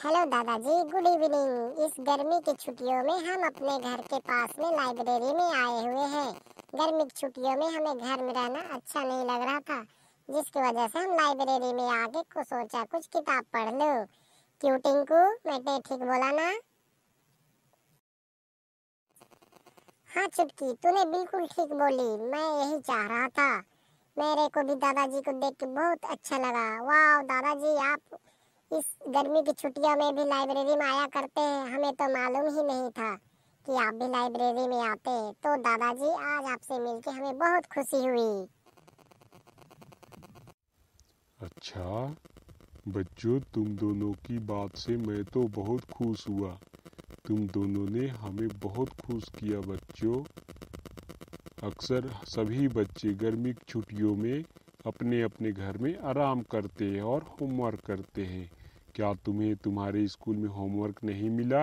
Hello दादाजी, good evening. इस गर्मी की छुट्टियों में हम अपने घर के पास में लाइब्रेरी में आए हुए हैं। गर्मी की छुट्टियों में हमें घर में रहना अच्छा नहीं लग रहा था, जिसकी वजह से हम लाइब्रेरी में आके कुछ सोचा कुछ किताब पढ़ लो। क्यों टिंकू, मैंने ठीक बोला ना? हाँ चुटकी, तूने बिल्कुल ठीक बोली। मैं यही चाह रहा था। मेरे को भी दादाजी को देख के बहुत अच्छा लगा। वाह दादाजी, आप इस गर्मी की छुट्टियों में भी लाइब्रेरी में आया करते हैं। हमें तो मालूम ही नहीं था कि आप भी लाइब्रेरी में आते हैं। तो दादाजी, आज आपसे मिलके हमें बहुत खुशी हुई। अच्छा बच्चों, तुम दोनों की बात से मैं तो बहुत खुश हुआ। तुम दोनों ने हमें बहुत खुश किया बच्चों। अक्सर सभी बच्चे गर्मी की छुट्टियों में अपने अपने घर में आराम करते हैं और होमवर्क करते हैं। क्या तुम्हें तुम्हारे स्कूल में होमवर्क नहीं मिला?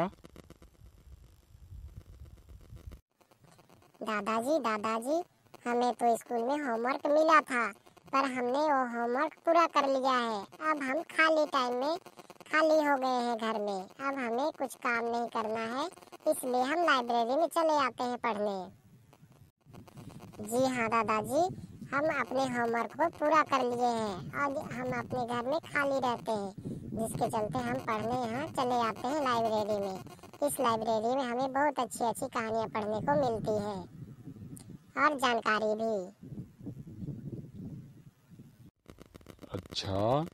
दादाजी, हमें तो स्कूल में होमवर्क मिला था, पर हमने वो होमवर्क पूरा कर लिया है। अब हम खाली टाइम में खाली हो गए हैं घर में। अब हमें कुछ काम नहीं करना है, इसलिए हम लाइब्रेरी में चले आते हैं पढ़ने। जी हाँ दादाजी, हम अपने होमवर्क को पूरा कर लिए हैं और हम अपने घर में खाली रहते हैं, जिसके चलते हम पढ़ने यहाँ चले आते हैं लाइब्रेरी में। इस लाइब्रेरी में हमें बहुत अच्छी अच्छी कहानियाँ पढ़ने को मिलती है और जानकारी भी। अच्छा,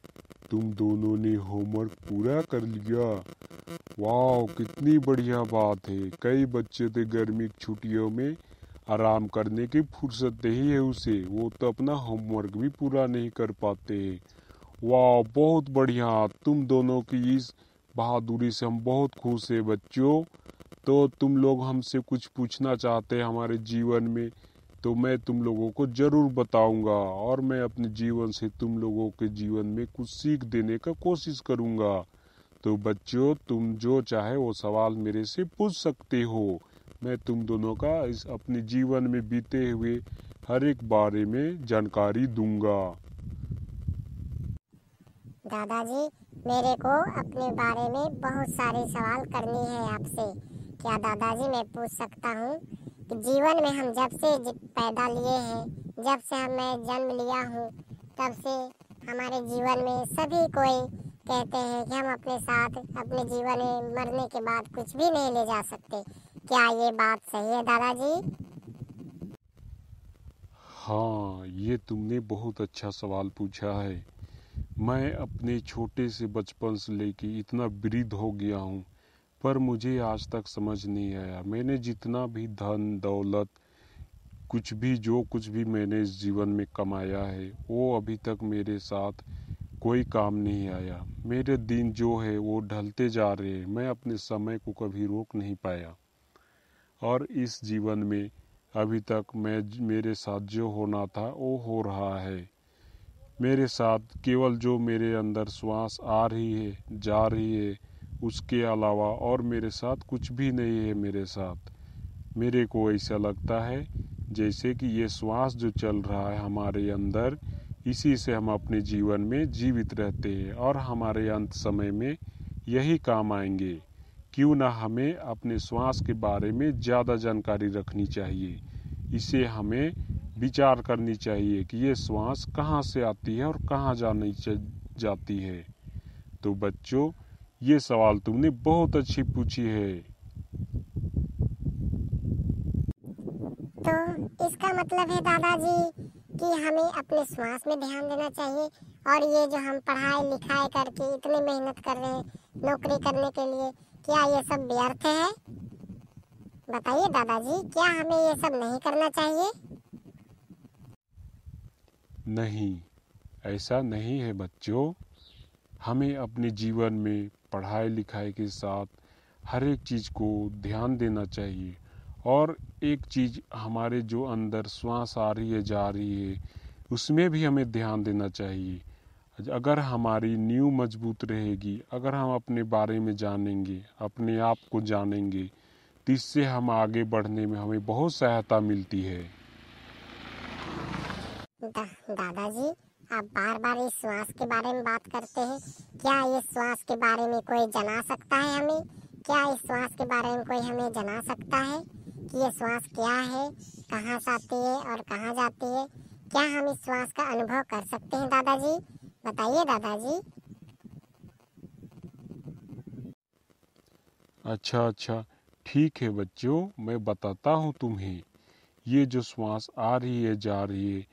तुम दोनों ने होमवर्क पूरा कर लिया। वाह, कितनी बढ़िया बात है। कई बच्चे तो गर्मी की छुट्टियों में आराम करने की फुर्सत नहीं है उसे, वो तो अपना होमवर्क भी पूरा नहीं कर पाते हैं। वाह, बहुत बढ़िया। तुम दोनों की इस बहादुरी से हम बहुत खुश हैं बच्चों। तो तुम लोग हमसे कुछ पूछना चाहते हैं हमारे जीवन में, तो मैं तुम लोगों को जरूर बताऊंगा और मैं अपने जीवन से तुम लोगों के जीवन में कुछ सीख देने का कोशिश करूंगा। तो बच्चों, तुम जो चाहे वो सवाल मेरे से पूछ सकते हो। मैं तुम दोनों का इस अपने जीवन में बीते हुए हर एक बारे में जानकारी दूंगा। दादाजी, मेरे को अपने बारे में बहुत सारे सवाल करनी है आपसे। क्या दादाजी मैं पूछ सकता हूँ कि जीवन में हम जब से पैदा लिए हैं, जब से मैं जन्म लिया हूँ, तब से हमारे जीवन में सभी कोई कहते हैं कि हम अपने साथ अपने जीवन में मरने के बाद कुछ भी नहीं ले जा सकते। क्या ये बात सही है दादाजी? हाँ, ये तुमने बहुत अच्छा सवाल पूछा है। मैं अपने छोटे से बचपन से लेके इतना वृद्ध हो गया हूँ, पर मुझे आज तक समझ नहीं आया। मैंने जितना भी धन दौलत कुछ भी मैंने इस जीवन में कमाया है, वो अभी तक मेरे साथ कोई काम नहीं आया। मेरे दिन जो है वो ढलते जा रहे हैं। मैं अपने समय को कभी रोक नहीं पाया और इस जीवन में अभी तक मेरे साथ जो होना था वो हो रहा है। मेरे साथ केवल जो मेरे अंदर श्वास आ रही है जा रही है, उसके अलावा और मेरे साथ कुछ भी नहीं है मेरे साथ। मेरे को ऐसा लगता है जैसे कि ये श्वास जो चल रहा है हमारे अंदर, इसी से हम अपने जीवन में जीवित रहते हैं और हमारे अंत समय में यही काम आएंगे। क्यों ना हमें अपने श्वास के बारे में ज़्यादा जानकारी रखनी चाहिए। इसे हमें विचार करनी चाहिए कि ये श्वास कहाँ से आती है और कहाँ जाती है। तो बच्चों, ये सवाल तुमने बहुत अच्छी पूछी है। तो इसका मतलब है दादाजी कि हमें अपने श्वास में ध्यान देना चाहिए, और ये जो हम पढ़ाई लिखाई करके इतनी मेहनत कर रहे हैं नौकरी करने के लिए, क्या ये सब व्यर्थ है? बताइए दादाजी, क्या हमें ये सब नहीं करना चाहिए? नहीं, ऐसा नहीं है बच्चों। हमें अपने जीवन में पढ़ाई लिखाई के साथ हर एक चीज़ को ध्यान देना चाहिए। और एक चीज़, हमारे जो अंदर श्वास आ रही है जा रही है, उसमें भी हमें ध्यान देना चाहिए। अगर हमारी नींव मजबूत रहेगी, अगर हम अपने बारे में जानेंगे, अपने आप को जानेंगे, तो इससे हम आगे बढ़ने में हमें बहुत सहायता मिलती है। दादाजी, आप बार बार इस श्वास के बारे में बात करते हैं। क्या इस श्वास के बारे में कोई जना सकता है हमें? क्या इस श्वास के बारे में कोई हमें जना सकता है कि ये श्वास क्या है, कहाँ से आती है और कहाँ जाती है? क्या हम इस श्वास का अनुभव कर सकते हैं दादाजी? बताइए दादाजी। अच्छा, ठीक है बच्चों, मैं बताता हूँ तुम्हें। ये जो श्वास आ रही है जा रही है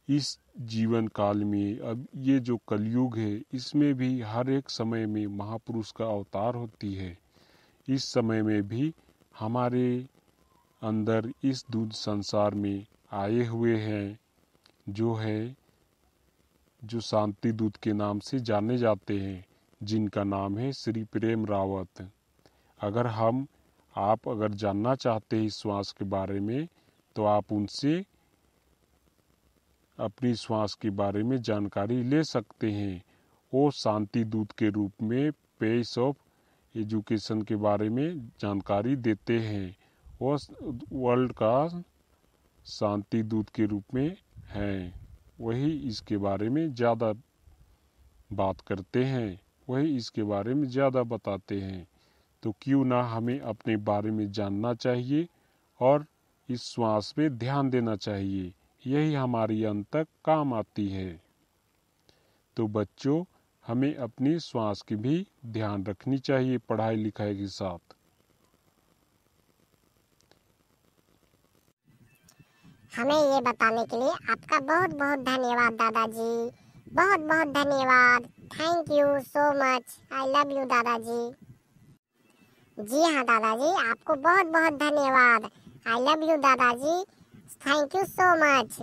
इस जीवन काल में, अब ये जो कलयुग है इसमें भी हर एक समय में महापुरुष का अवतार होती है। इस समय में भी हमारे अंदर इस दूध संसार में आए हुए हैं जो शांति दूत के नाम से जाने जाते हैं, जिनका नाम है श्री प्रेम रावत। अगर आप जानना चाहते हैं इस श्वास के बारे में तो आप उनसे अपनी श्वास के बारे में जानकारी ले सकते हैं। वो शांति दूत के रूप में पेस ऑफ एजुकेशन के बारे में जानकारी देते हैं। वो वर्ल्ड का शांति दूत के रूप में हैं। वही इसके बारे में ज़्यादा बात करते हैं, वही इसके बारे में ज़्यादा बताते हैं। तो क्यों ना हमें अपने बारे में जानना चाहिए और इस श्वास पे ध्यान देना चाहिए। यही हमारी अंत तक काम आती है। तो बच्चों, हमें अपनी श्वास की भी ध्यान रखनी चाहिए पढ़ाई लिखाई के साथ। हमें ये बताने के लिए आपका बहुत बहुत धन्यवाद दादाजी। बहुत बहुत धन्यवाद। Thank you so much. I love you दादाजी। जी हाँ दादाजी, आपको बहुत बहुत धन्यवाद। आई लव यू दादाजी। Thank you so much.